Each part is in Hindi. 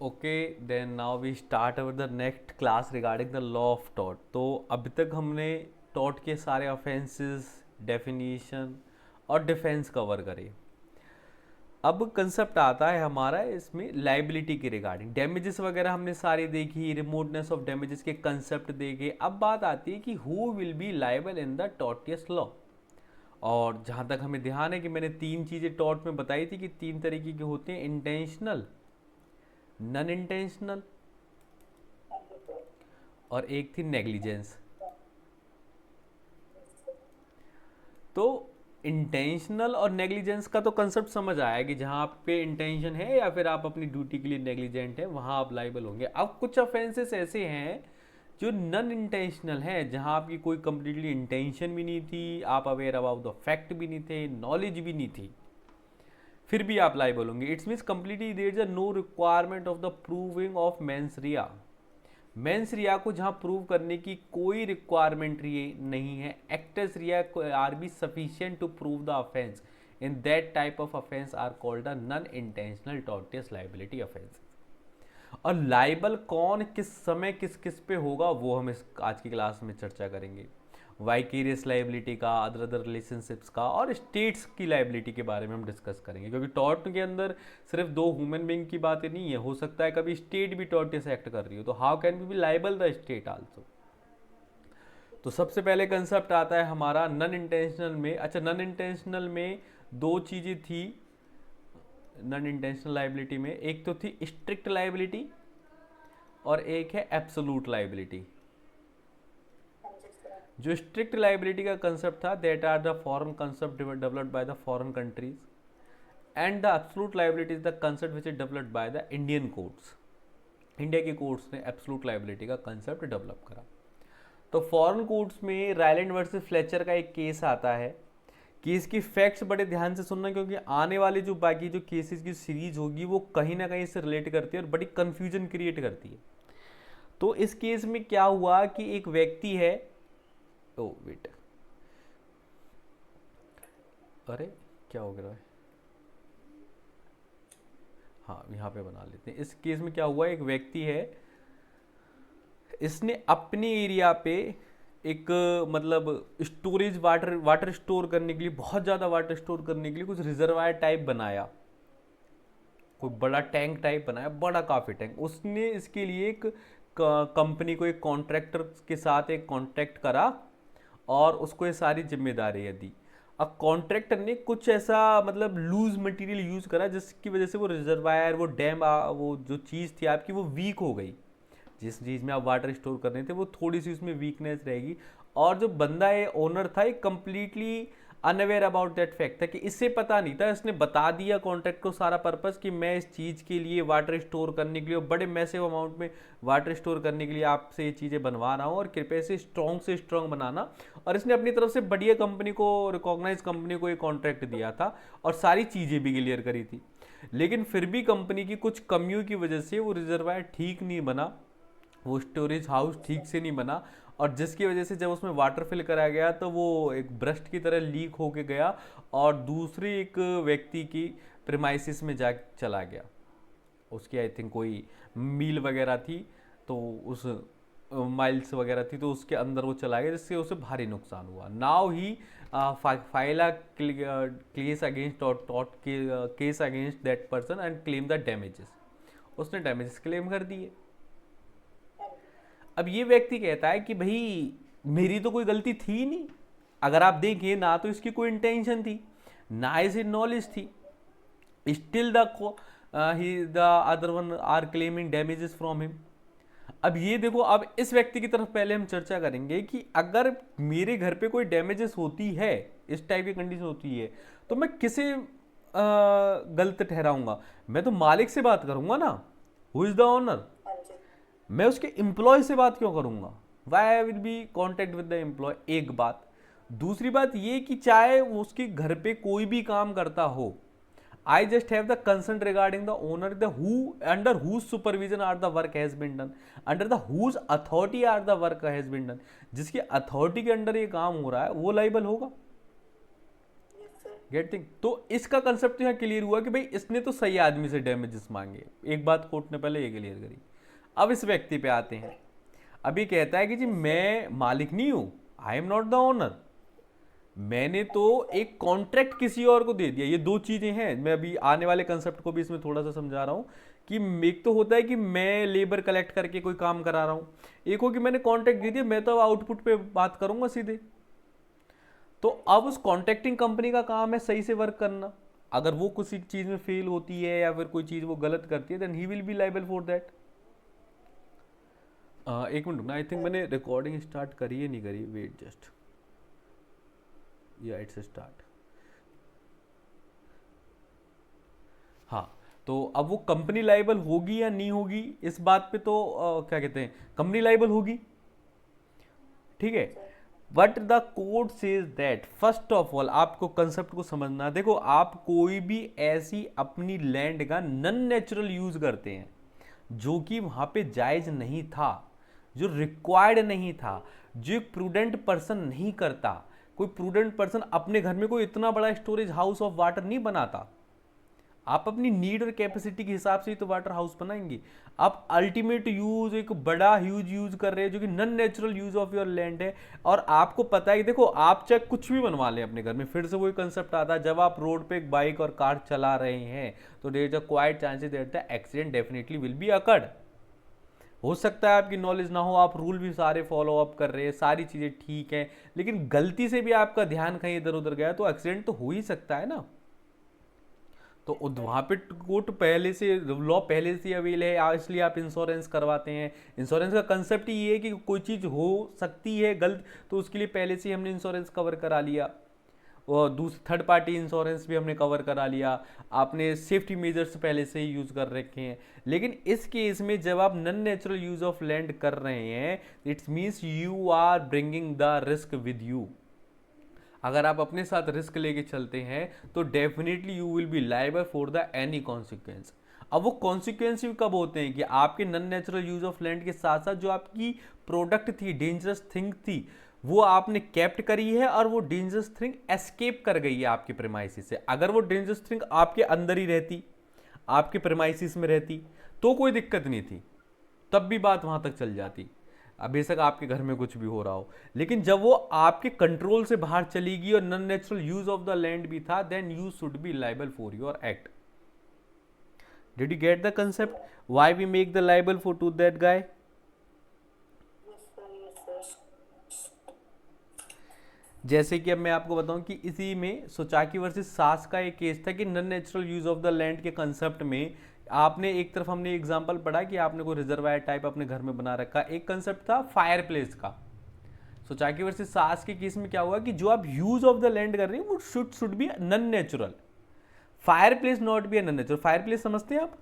Okay, then now we start our the next class regarding the law of tort. तो अभी तक हमने टॉर्ट के सारे ऑफेंसेस, डेफिनेशन और डिफेंस कवर करे। अब कंसेप्ट आता है हमारा इसमें लाइबिलिटी के रिगार्डिंग। डैमेजेस वगैरह हमने सारी देखी, रिमोटनेस ऑफ डैमेजेस के कंसेप्ट देखे। अब बात आती है कि who will be liable in the tortious law. और जहाँ तक हमें ध्यान है कि मैंने तीन चीज़ें टॉर्ट में बताई थी कि तीन तरीके के होते हैं, इंटेंशनल, नॉन इंटेंशनल और एक थी नेग्लिजेंस। तो इंटेंशनल और नेग्लिजेंस का तो कंसेप्ट समझ आया कि जहाँ आप पे इंटेंशन है या फिर आप अपनी ड्यूटी के लिए नेग्लिजेंट है, वहाँ आप लाइबल होंगे। अब कुछ ऑफेंसेस ऐसे हैं जो नॉन इंटेंशनल है, जहाँ आपकी कोई कंप्लीटली इंटेंशन भी नहीं थी, आप अवेयर अबाउट द फैक्ट भी नहीं थे, नॉलेज भी नहीं थी, फिर भी आप लाइबल होंगे। It's means completely there is no requirement of the proving of mens rea. Mens rea को जहां प्रूव करने की कोई रिक्वायरमेंट नहीं है, actus rea are be sufficient to prove the offence. In that type of offence are called the non intentional tortious liability offence. और लाइबल कौन किस समय किस किस पे होगा वो हम इस आज की क्लास में चर्चा करेंगे। वाइकेरियस लाइबिलिटी का, अदर अदर रिलेशनशिप्स का और स्टेट्स की लाइबिलिटी के बारे में हम डिस्कस करेंगे, क्योंकि टॉर्ट के अंदर सिर्फ दो ह्यूमन बींग की बातें नहीं है, हो सकता है कभी स्टेट भी टॉर्टियस एक्ट कर रही हो, तो how can be liable the state also. तो सबसे पहले कंसेप्ट आता है हमारा नॉन इंटेंशनल में। अच्छा, नॉन इंटेंशनल में दो चीज़ें थी नॉन इंटेंशनल लाइबिलिटी में, एक तो थी स्ट्रिक्ट लाइबिलिटी और एक है एब्सोलूट लाइबिलिटी। जो स्ट्रिक्ट लाइबिलिटी का कंसेप्ट था, that are the foreign concept developed by the foreign countries, and the absolute liability is the concept which is developed by the Indian courts. India के कोर्ट्स ने एब्सोलूट लाइबिलिटी का कंसेप्ट डेवलप करा। तो फॉरेन कोर्ट्स में रायलैंड वर्सेस फ्लेचर का एक केस आता है। केस की फैक्ट्स बड़े ध्यान से सुनना, क्योंकि आने वाली जो बाकी जो केसेस की सीरीज होगी वो कहीं ना कहीं से रिलेट करती है और बड़ी कंफ्यूजन क्रिएट करती है। तो इस केस में क्या हुआ कि एक व्यक्ति है, ओ वेट, अरे क्या हो गया है, हाँ यहाँ पे बना लेते हैं। इस केस में क्या हुआ, एक व्यक्ति है, इसने अपने एरिया पे एक मतलब स्टोरेज वाटर स्टोर करने के लिए, बहुत ज़्यादा वाटर स्टोर करने के लिए कुछ रिजर्वायर टाइप बनाया, कोई बड़ा टैंक टाइप बनाया, बड़ा काफ़ी टैंक। उसने इसके लिए एक कंपनी को, एक कॉन्ट्रैक्टर के साथ एक कॉन्ट्रैक्ट करा और उसको ये सारी जिम्मेदारियां दी। अब कॉन्ट्रैक्टर ने कुछ ऐसा मतलब लूज मटेरियल यूज़ करा जिसकी वजह से वो रिजर्वायर, वो डैम, वो जो चीज़ थी आपकी वो वीक हो गई। जिस चीज़ में आप वाटर स्टोर कर रहे थे वो थोड़ी सी उसमें वीकनेस रहेगी। और जो बंदा है ओनर था, ये completely unaware about that fact था, कि इससे पता नहीं था। इसने बता दिया कॉन्ट्रैक्ट को सारा पर्पस कि मैं इस चीज़ के लिए वाटर स्टोर करने के लिए, बड़े मैसिव अमाउंट में वाटर स्टोर करने के लिए आपसे ये चीज़ें बनवा रहा हूँ और कृपया से स्ट्रॉन्ग बनाना। और इसने अपनी तरफ से बढ़िया कंपनी को, रिकॉग्नाइज कंपनी को ये कॉन्ट्रैक्ट दिया था और सारी चीज़ें भी क्लियर करी थी। लेकिन फिर भी कंपनी की कुछ कमियों की वजह से वो रिजर्वायर ठीक नहीं बना, वो स्टोरेज हाउस ठीक से नहीं बना, और जिसकी वजह से जब उसमें वाटर फिल करा गया तो वो एक ब्रस्ट की तरह लीक होके गया और दूसरी एक व्यक्ति की प्रेमाइसिस में जा चला गया। उसकी आई थिंक कोई मील वगैरह थी, तो उस माइल्स वगैरह थी, तो उसके अंदर वो चला गया, जिससे उसे भारी नुकसान हुआ। Now he file case against taught case against that person and claim the damages. उसने डैमेजेस क्लेम कर दिए। अब ये व्यक्ति कहता है कि भाई मेरी तो कोई गलती थी नहीं। अगर आप देखिए, ना तो इसकी कोई इंटेंशन थी, ना इसे नॉलेज थी, still the other one are claiming damages from him. अब ये देखो, अब इस व्यक्ति की तरफ पहले हम चर्चा करेंगे कि अगर मेरे घर पे कोई डैमेजेस होती है, इस टाइप की कंडीशन होती है, तो मैं किसे गलत ठहराऊंगा? मैं तो मालिक से बात करूंगा ना, हु इज द ओनर। मैं उसके एम्प्लॉय से बात क्यों करूंगा? Why I will be contact with the employ, एक बात। दूसरी बात ये कि चाहे उसके घर पे कोई भी काम करता हो, I just have the concern regarding the owner, the who under whose supervision are the work has been done, under the whose authority are the work has been done. जिसकी अथॉरिटी के अंडर ये काम हो रहा है वो लाइबल होगा। Get thing. तो इसका कंसेप्ट यहाँ क्लियर हुआ कि भाई इसने तो सही आदमी से डैमेजेस मांगे, एक बात कोर्ट ने पहले ये क्लियर करी। अब इस व्यक्ति पे आते हैं। अब ये कहता है कि जी मैं मालिक नहीं हूं, I am not the owner, मैंने तो एक कॉन्ट्रैक्ट किसी और को दे दिया। ये दो चीजें हैं, मैं अभी आने वाले कंसेप्ट को भी इसमें थोड़ा सा समझा रहा हूं कि एक तो होता है कि मैं लेबर कलेक्ट करके कोई काम करा रहा हूं, एक हो कि मैंने कॉन्ट्रैक्ट दे दिया, मैं तो आउटपुट पे बात करूंगा सीधे। तो अब उस कॉन्ट्रैक्टिंग कंपनी का काम है सही से वर्क करना। अगर वो किसी चीज में फेल होती है या फिर कोई चीज वो गलत करती है, then he will be liable for that. एक मिनट रुकना, आई थिंक मैंने रिकॉर्डिंग स्टार्ट करी है नहीं करी, वेट जस्ट, या इट्स स्टार्ट। हाँ, तो अब वो कंपनी लाइबल होगी या नहीं होगी इस बात पे तो क्या कहते हैं, कंपनी लाइबल होगी, ठीक है। But the code says that, first of all आपको कंसेप्ट को समझना। देखो, आप कोई भी ऐसी अपनी लैंड का नॉन नेचुरल यूज करते हैं जो कि वहां पे जायज नहीं था, जो रिक्वायर्ड नहीं था, जो एक प्रूडेंट पर्सन नहीं करता। कोई प्रूडेंट पर्सन अपने घर में कोई इतना बड़ा स्टोरेज हाउस ऑफ वाटर नहीं बनाता। आप अपनी नीड और कैपेसिटी के हिसाब से ही तो वाटर हाउस बनाएंगे। आप अल्टीमेट यूज एक बड़ा ह्यूज यूज कर रहे हैं जो कि non natural use of your land है। और आपको पता है कि देखो, आप चाहे कुछ भी बनवा लें अपने घर में, फिर से वही कंसेप्ट आता है, जब आप रोड पे एक बाइक और कार चला रहे हैं तो there is a quite chances that the accident definitely will be occurred. हो सकता है आपकी नॉलेज ना हो, आप रूल भी सारे फॉलो अप कर रहे हैं, सारी चीजें ठीक है, लेकिन गलती से भी आपका ध्यान कहीं इधर उधर गया तो एक्सीडेंट तो हो ही सकता है ना। तो वहां पे कोर्ट पहले से, लॉ पहले से अवेल है, इसलिए आप इंश्योरेंस करवाते हैं। इंश्योरेंस का कंसेप्ट ही ये है कि कोई चीज़ हो सकती है गलत, तो उसके लिए पहले से ही हमने इंश्योरेंस कवर करा लिया। और दूसरी थर्ड पार्टी इंश्योरेंस भी हमने कवर करा लिया, आपने सेफ्टी मेजर्स पहले से ही यूज़ कर रखे हैं। लेकिन इस केस में जब आप non natural use of land कर रहे हैं, it's means you are bringing the risk with you. अगर आप अपने साथ रिस्क लेके चलते हैं तो definitely you will be liable for the any consequence. अब वो कॉन्सिक्वेंस कब होते हैं कि आपके non natural use of land के साथ साथ जो आपकी प्रोडक्ट थी, डेंजरस थिंग थी, वो आपने कैप्ट करी है और वो डेंजरस थिंग एस्केप कर गई है आपके प्रेमाइसिस से। अगर वो डेंजरस थिंग आपके अंदर ही रहती, आपके प्रेमाइसिस में रहती, तो कोई दिक्कत नहीं थी, तब भी बात वहां तक चल जाती, बेशक आपके घर में कुछ भी हो रहा हो। लेकिन जब वो आपके कंट्रोल से बाहर चली गई और non natural use of the land भी था, then you should be liable for your act. Did you get the concept why we make the liable for to that guy? जैसे कि अब मैं आपको बताऊं कि इसी में सोचाकी वर्सेस सास का एक केस था कि non natural use of the land के कंसेप्ट में आपने एक तरफ हमने एग्जांपल पढ़ा कि आपने कोई रिजर्वायर टाइप अपने घर में बना रखा, एक कंसेप्ट था फायर प्लेस का। सोचाकी वर्सेस सास के केस में क्या हुआ कि जो आप यूज ऑफ द लैंड कर रहे हैं वो should be non natural, fire place not be non natural. Fire place समझते हैं आप?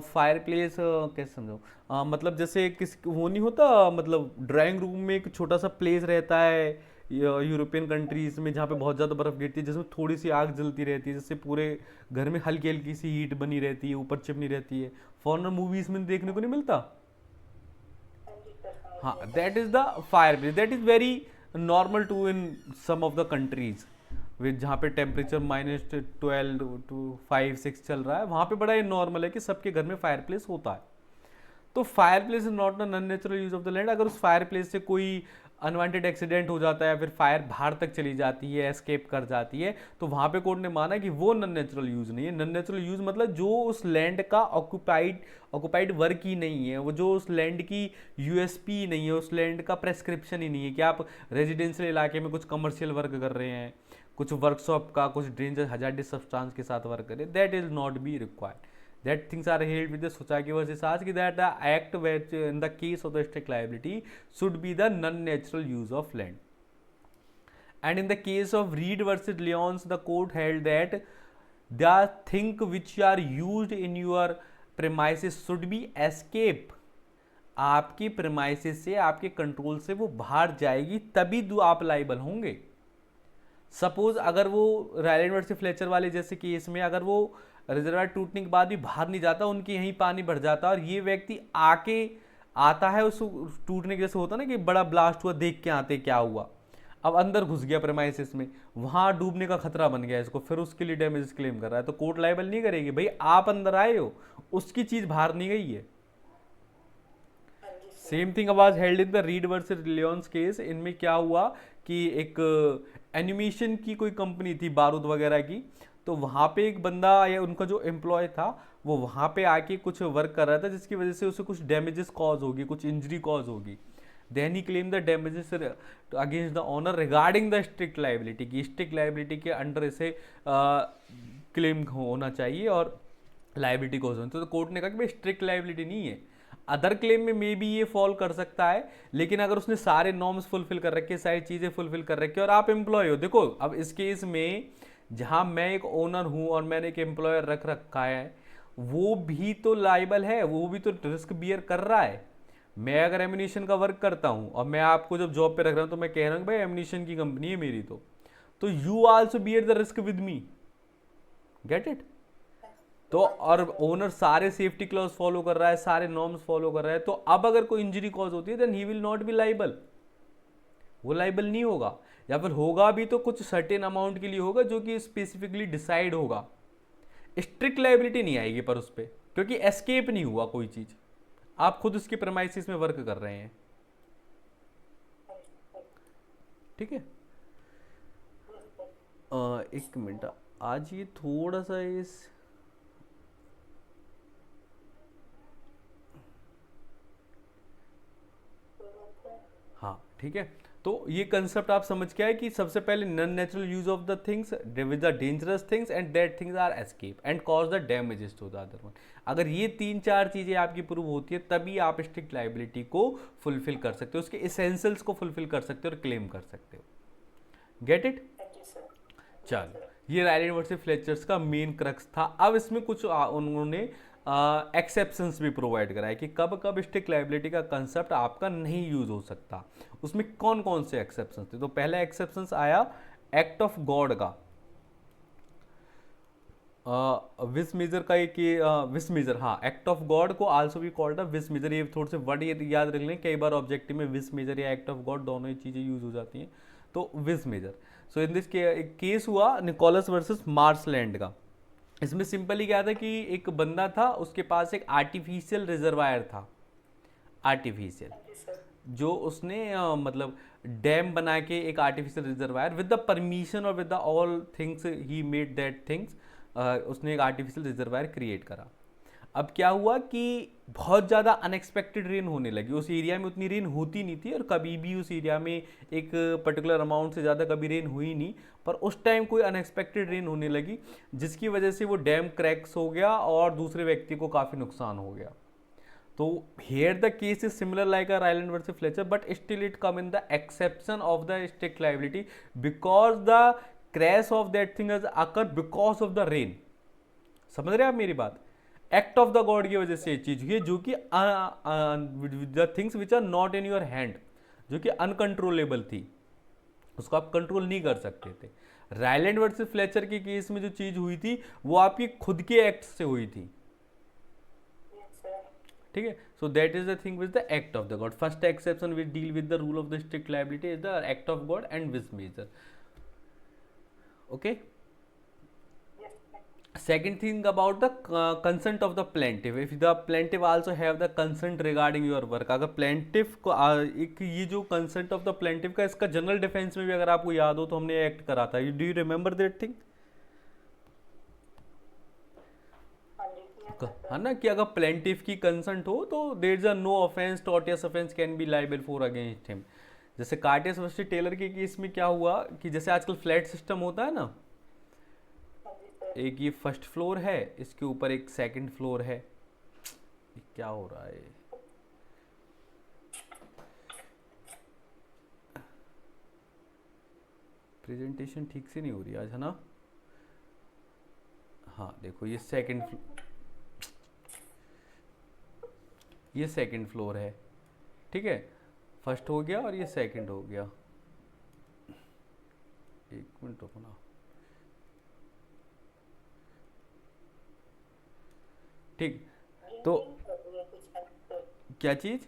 फायर प्लेस कैसे समझो, मतलब जैसे किस वो नहीं होता, मतलब ड्राइंग रूम में एक छोटा सा प्लेस रहता है यूरोपियन कंट्रीज में जहाँ पे बहुत ज़्यादा बर्फ गिरती है, जिसमें थोड़ी सी आग जलती रहती है, जिससे पूरे घर में हल्की हल्की सी हीट बनी रहती है, ऊपर चिमनी रहती है। फॉरेनर मूवीज में देखने को नहीं मिलता। हाँ, that is the fireplace, that is very normal to in some of the countries with, जहाँ पे टेम्परेचर -12 to 5-6 चल रहा है, वहाँ पे बड़ा ये नॉर्मल है कि सबके घर में फायर प्लेस होता है। तो fire place is not non natural use of the land. अगर उस फायर प्लेस से कोई अनवांटेड एक्सीडेंट हो जाता है, फिर फायर बाहर तक चली जाती है, एस्केप कर जाती है, तो वहां पे कोर्ट ने माना कि वो नॉन नेचुरल यूज नहीं है। नॉन नेचुरल यूज मतलब जो उस लैंड का ऑक्युपाइड वर्क ही नहीं है, वो जो उस लैंड की यूएसपी नहीं है, उस लैंड का प्रेस्क्रिप्शन ही नहीं है कि आप रेजिडेंशियल इलाके में कुछ कमर्शियल वर्क कर रहे हैं, कुछ वर्कशॉप का, कुछ डेंजर हजार्डस सब्सटेंस के साथ वर्क करें, that is not be required. That things are held with the Sochaki versus Aski, that the act which in the case of the strict liability should be the non-natural use of land. And in the case of Reed versus Lyons, the court held that the thing which are used in your premises should be escape. आपकी premises से, आपके कंट्रोल से वो बाहर जाएगी तभी आप लाइबल होंगे। सपोज अगर वो रायलैंड वर्सेस फ्लेचर वाले जैसे केस में अगर वो रिजर्वायर टूटने के बाद भी बाहर नहीं जाता, उनके यहीं पानी भर जाता और ये व्यक्ति आके आता है, उस टूटने के जैसे होता ना कि बड़ा ब्लास्ट हुआ, देख के आते क्या हुआ, अब अंदर घुस गया प्रेमाइसिस में, वहां डूबने का खतरा बन गया इसको, फिर उसके लिए डैमेजेस क्लेम कर रहा है, तो कोर्ट लाइबल नहीं करेगी भाई, आप अंदर आए हो, उसकी चीज बाहर नहीं गई है। Same thing was held in the read versus Reliance case. इनमें क्या हुआ कि एक एनिमेशन की कोई कंपनी थी बारूद वगैरह की, तो वहां पे एक बंदा या उनका जो एम्प्लॉय था वो वहां पे आके कुछ वर्क कर रहा था, जिसकी वजह से उसे कुछ डैमेजेस कॉज होगी, कुछ इंजरी कॉज होगी। Then he claim the damages against the owner regarding the strict liability, की स्ट्रिक्ट लाइबिलिटी के अंडर इसे क्लेम होना चाहिए और लाइबिलिटी कॉज होनी। तो कोर्ट ने कहा कि भाई स्ट्रिक्ट लाइबिलिटी नहीं है, अदर क्लेम में मे बी ये फॉल कर सकता है, लेकिन अगर उसने सारे नॉर्म्स फुलफिल कर रखे, सारी चीजें फुलफिल कर रखी और आप एम्प्लॉय हो, देखो अब इस केस में जहां मैं एक ओनर हूं और मैंने एक एम्प्लॉयर रख रखा है, वो भी तो लाइबल है, वो भी तो रिस्क बियर कर रहा है। मैं अगर एम्यूनिशन का वर्क करता हूं और मैं आपको जब जॉब पे रख रहा हूं तो मैं कह रहा हूं भाई एम्यूनिशन की कंपनी है मेरी, तो you also bear the risk with me, get it. तो और ओनर सारे सेफ्टी क्लॉज फॉलो कर रहा है, सारे नॉर्म्स फॉलो कर रहा है, तो अब अगर कोई इंजरी कॉज होती है then he will not be liable, वो लाइबल नहीं होगा, या फिर होगा भी तो कुछ सर्टेन अमाउंट के लिए होगा जो कि स्पेसिफिकली डिसाइड होगा। स्ट्रिक्ट लाइबिलिटी नहीं आएगी पर उस पर, क्योंकि एस्केप नहीं हुआ कोई चीज, आप खुद उसके प्रेमाइसिस में वर्क कर रहे हैं। ठीक है, एक मिनट, आज ये थोड़ा सा इस, हाँ ठीक है, तो ये कंसेप्ट आप समझ के आए कि सबसे पहले non natural use of the things with the dangerous things and that things are escape and cause the damages to the other one. अगर ये तीन चार चीजें आपकी प्रूव होती है तभी आप स्ट्रिक्ट लाइबिलिटी को फुलफिल कर सकते हो, उसके एसेंशियल्स को फुलफिल कर सकते हो और क्लेम कर सकते हो। Get it. चलो, ये रायलेट वर्सेस फ्लेचर्स का मेन क्रक्स था। अब इसमें कुछ उन्होंने एक्सेप्शंस भी प्रोवाइड कराए कि कब कब स्ट्रिक्ट लाइबिलिटी का कंसेप्ट आपका नहीं यूज हो सकता। उसमें कौन कौन से एक्सेप्शंस थे, तो पहला एक्सेप्शंस आया एक्ट ऑफ गॉड का, विस मेजर का एक विस मेजर, हाँ एक्ट ऑफ गॉड को आल्सो भी कॉल्ड विस मेजर, ये थोड़े से वर्ड याद रख लें, कई बार ऑब्जेक्टिव में विस मेजर या एक्ट ऑफ गॉड दोनों ही चीजें यूज हो जाती हैं, तो vis major. So in this case हुआ निकोलस वर्सेस मार्सलैंड का। इसमें सिंपली क्या था कि एक बंदा था, उसके पास एक आर्टिफिशियल रिजर्वायर था, आर्टिफिशियल, जो उसने मतलब डैम बना के एक artificial reservoir with the permission और with the all things he made that things, उसने एक आर्टिफिशियल रिजर्वायर क्रिएट करा। अब क्या हुआ कि बहुत ज़्यादा अनएक्सपेक्टेड रेन होने लगी, उस एरिया में उतनी रेन होती नहीं थी और कभी भी उस एरिया में एक पर्टिकुलर अमाउंट से ज़्यादा कभी रेन हुई नहीं, पर उस टाइम कोई अनएक्सपेक्टेड रेन होने लगी जिसकी वजह से वो डैम क्रैक्स हो गया और दूसरे व्यक्ति को काफ़ी नुकसान हो गया। तो here the case is similar like a Ryland versus Fletcher, but still it come in the exception of the strict liability because the crash of that thing has occurred because of the rain। समझ रहे हैं आप मेरी बात, एक्ट ऑफ द गॉड की वजह से ये चीज हुई है, जो कि the things which are not in your hand, जो कि अनकंट्रोलेबल थी, उसको आप कंट्रोल नहीं कर सकते थे। रायलैंड वर्सेस फ्लेचर के केस में जो चीज हुई थी वो आपकी खुद के एक्ट से हुई थी। ठीक है, so that is the thing with the act of the God. First exception which deal with the rule of the strict liability is the act of God and vis major. Okay, second thing about the consent of the plaintiff, if the plaintiff also have the consent regarding your work। अगर plaintiff को एक ये जो consent of the plaintiff का, इसका जनरल डिफेंस में भी अगर आपको याद हो तो हमने एक्ट करा था, do you remember that thing, है ना, कि अगर प्लेंटिफ की कंसेंट हो तो there is a no offence, tortious offence can be liable for against him. जैसे कार्टियस वर्सेस टेलर के केस में क्या हुआ कि जैसे आजकल फ्लैट सिस्टम होता है ना, एक ये फर्स्ट फ्लोर है, इसके ऊपर एक सेकंड फ्लोर है, क्या हो रहा है, प्रेजेंटेशन ठीक से नहीं हो रही आज, है ना। हाँ देखो, ये सेकंड फ्लोर है, ठीक है, फर्स्ट हो गया और ये सेकंड हो गया। एक मिनट रुकना, ठीक, तो क्या चीज,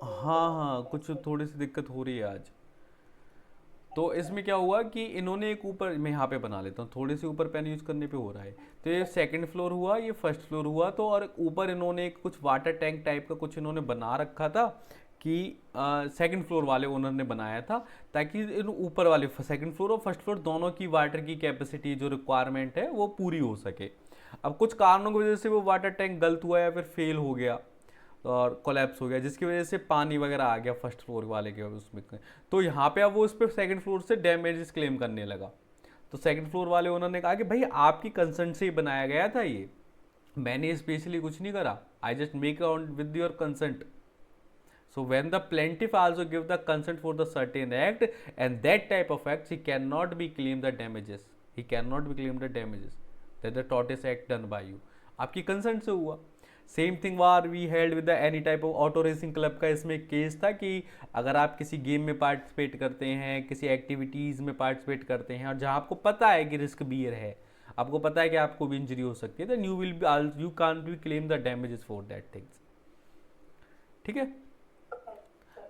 हाँ हाँ, कुछ थोड़ी सी दिक्कत हो रही है आज। तो इसमें क्या हुआ कि इन्होंने एक ऊपर, मैं यहाँ पे बना लेता हूँ, थोड़े से ऊपर पेन यूज करने पे हो रहा है। तो ये सेकंड फ्लोर हुआ, ये फर्स्ट फ्लोर हुआ। तो और ऊपर इन्होंने एक कुछ वाटर टैंक टाइप का कुछ इन्होंने बना रखा था कि सेकंड फ्लोर वाले ओनर ने बनाया था, ताकि इन ऊपर वाले सेकंड फ्लोर और फर्स्ट फ्लोर दोनों की वाटर की कैपेसिटी जो रिक्वायरमेंट है वो पूरी हो सके। अब कुछ कारणों की वजह से वो वाटर टैंक गलत हुआ या फिर फेल हो गया और कोलैप्स हो गया, जिसकी वजह से पानी वगैरह आ गया फर्स्ट फ्लोर वाले के उसमें। तो यहाँ पे अब वो उस पर सेकंड फ्लोर से डैमेजेस क्लेम करने लगा। तो सेकंड फ्लोर वाले उन्होंने कहा कि भाई आपकी कंसेंट से ही बनाया गया था ये, मैंने स्पेशली कुछ नहीं करा, I just make out with your consent. So when the plaintiff also give the consent for the certain act and that type of acts, he cannot be claim the damages. He cannot be claim the damages that the tortoise act done by you. आपकी कंसेंट से हुआ। Same thing was we held with the any type of auto racing club का इसमें केस था कि अगर आप किसी गेम में पार्टिसिपेट करते हैं, किसी एक्टिविटीज़ में पार्टिसिपेट करते हैं और जहाँ आपको पता है कि रिस्क बियर है, आपको पता है कि आपको भी इंजरी हो सकती है, then you can't be claim the damages for that things. ठीक है।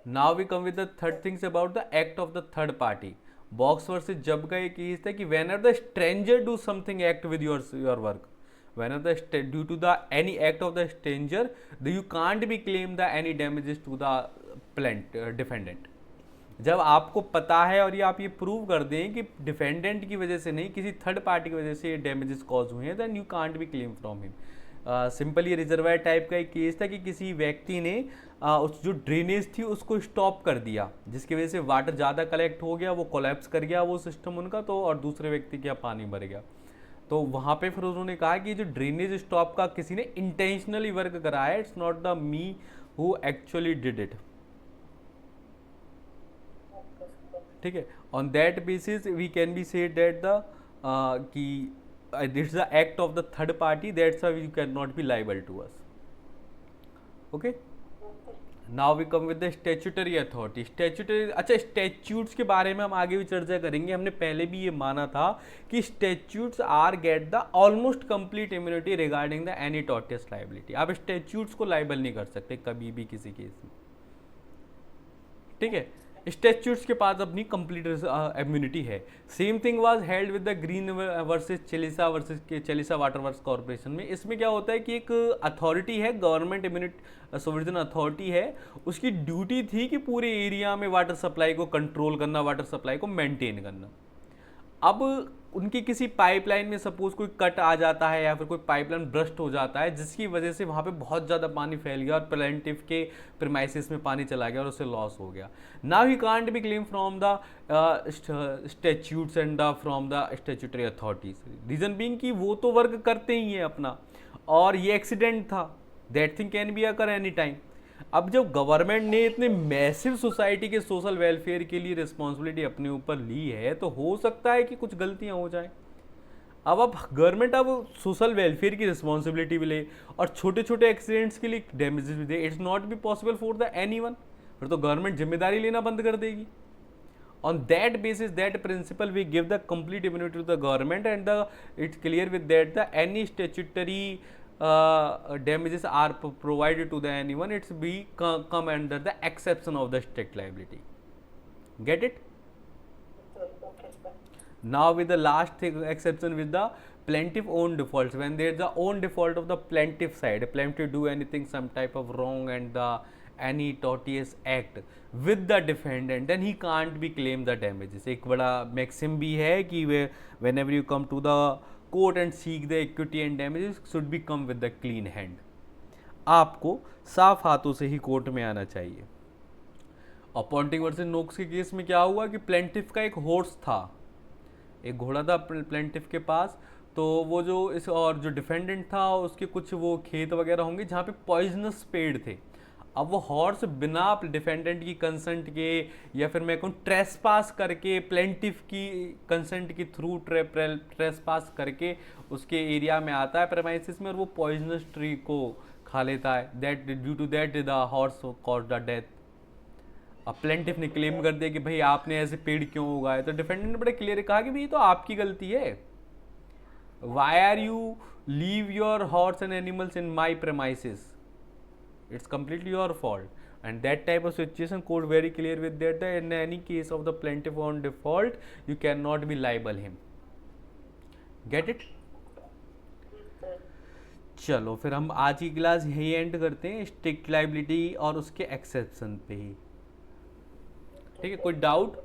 Now we come with the third things about the act of the third party. Box versus Jubb का एक केस था कि when are the stranger do something act with your work, whenever due to the any act of the stranger, you can't be claim the any damages to the defendant। जब आपको पता है और ये आप ये प्रूव कर दें कि डिफेंडेंट की वजह से नहीं, किसी थर्ड पार्टी की वजह से ये डैमेजेस कॉज हुए हैं, then you can't be claim from him. Simple ये रिजर्वायर टाइप का एक केस था कि किसी व्यक्ति ने उस जो ड्रेनेज थी उसको स्टॉप कर दिया, जिसकी वजह से वाटर ज़्यादा कलेक्ट हो गया, वो कोलैप्स कर गया वो सिस्टम उनका, तो और दूसरे व्यक्ति के यहाँ पानी भर गया। तो वहाँ पे फिर उन्होंने कहा कि जो ड्रेनेज स्टॉप का किसी ने इंटेंशनली वर्क कराया, it's not the me who actually did it. ठीक है। On that basis we can be say that the कि this the act of the third party, that's why you can not be liable to us. Okay. Now we come with the statutory authority. Statutory, अच्छा स्टैट्यूट्स के बारे में हम आगे भी चर्चा करेंगे। हमने पहले भी ये माना था कि statutes are get the almost complete immunity regarding the any tortious liability. आप स्टैट्यूट्स को लाइबल नहीं कर सकते कभी भी किसी केस में। ठीक है। स्टैट्यूट्स के पास अपनी कंप्लीट इम्यूनिटी है। Same thing was held with the Green versus Chelsea water works corporation में। इसमें क्या होता है कि एक अथॉरिटी है, गवर्नमेंट इम्यूनिटी सुपरविजन अथॉरिटी है, उसकी ड्यूटी थी कि पूरे एरिया में वाटर सप्लाई को कंट्रोल करना, वाटर सप्लाई को मेंटेन करना। अब उनकी किसी पाइपलाइन में सपोज कोई कट आ जाता है या फिर कोई पाइपलाइन ब्रस्ट हो जाता है, जिसकी वजह से वहाँ पे बहुत ज़्यादा पानी फैल गया और प्लेंटिफ के प्रीमाइसिस में पानी चला गया और उससे लॉस हो गया। Now he can't be claim from the statutes and from the statutory authorities. Reason being कि वो तो वर्क करते ही हैं अपना, और ये एक्सीडेंट था, that thing can be occur any time. अब जब गवर्नमेंट ने इतने मैसिव सोसाइटी के सोशल वेलफेयर के लिए रिस्पॉन्सिबिलिटी अपने ऊपर ली है, तो हो सकता है कि कुछ गलतियां हो जाएं। अब गवर्नमेंट अब सोशल वेलफेयर की रिस्पॉन्सिबिलिटी भी ले और छोटे छोटे एक्सीडेंट्स के लिए डैमेजेस भी दे, it's not be possible for the anyone. फिर तो गवर्नमेंट जिम्मेदारी लेना बंद कर देगी। On that basis, that principle, we give the complete immunity to the government, and it's clear with that the any statutory damages are provided to the anyone, it's be come under the exception of the strict liability. Get it? Now with the last thing, exception with the plaintiff own defaults. When there is the own default of the plaintiff side, plaintiff do anything some type of wrong and the any tortious act with the defendant, then he can't be claim the damages. एक बड़ा maxim भी है कि whenever you come to the court and seek the equity and damages, should be come with the clean hand. आपको साफ हाथों से ही कोर्ट में आना चाहिए। और पॉन्टिंग वर्सेस नोक्स के केस में क्या हुआ कि प्लेंटिफ का एक हॉर्स था, एक घोड़ा था प्लेंटिफ के पास, तो वो जो इस और जो डिफेंडेंट था उसके कुछ वो खेत वगैरह होंगे जहाँ पे पॉइजनस पेड़ थे। अब वो हॉर्स बिना डिफेंडेंट की कंसेंट के या फिर मैं कहूँ ट्रेसपास करके, प्लेंटिफ की कंसेंट के थ्रू ट्रेसपास करके उसके एरिया में आता है प्रेमाइसिस में, और वो पॉइजनस ट्री को खा लेता है। That due to that the horse cause the death. अब प्लेंटिफ ने क्लेम कर दिया कि भाई आपने ऐसे पेड़ क्यों उगाए, तो डिफेंडेंट ने बड़े क्लियर कहा कि भाई तो आपकी गलती है, why are you leave your horse and animals in my premises, it's completely your fault, and that type of situation code very clear with that in any case of the plaintiff on default you cannot be liable him. Get it? चलो फिर हम आज की क्लास यही एंड करते हैं स्ट्रिक्ट लाइबिलिटी और उसके एक्सेप्शन पे ही. ठीक है, कोई डाउट?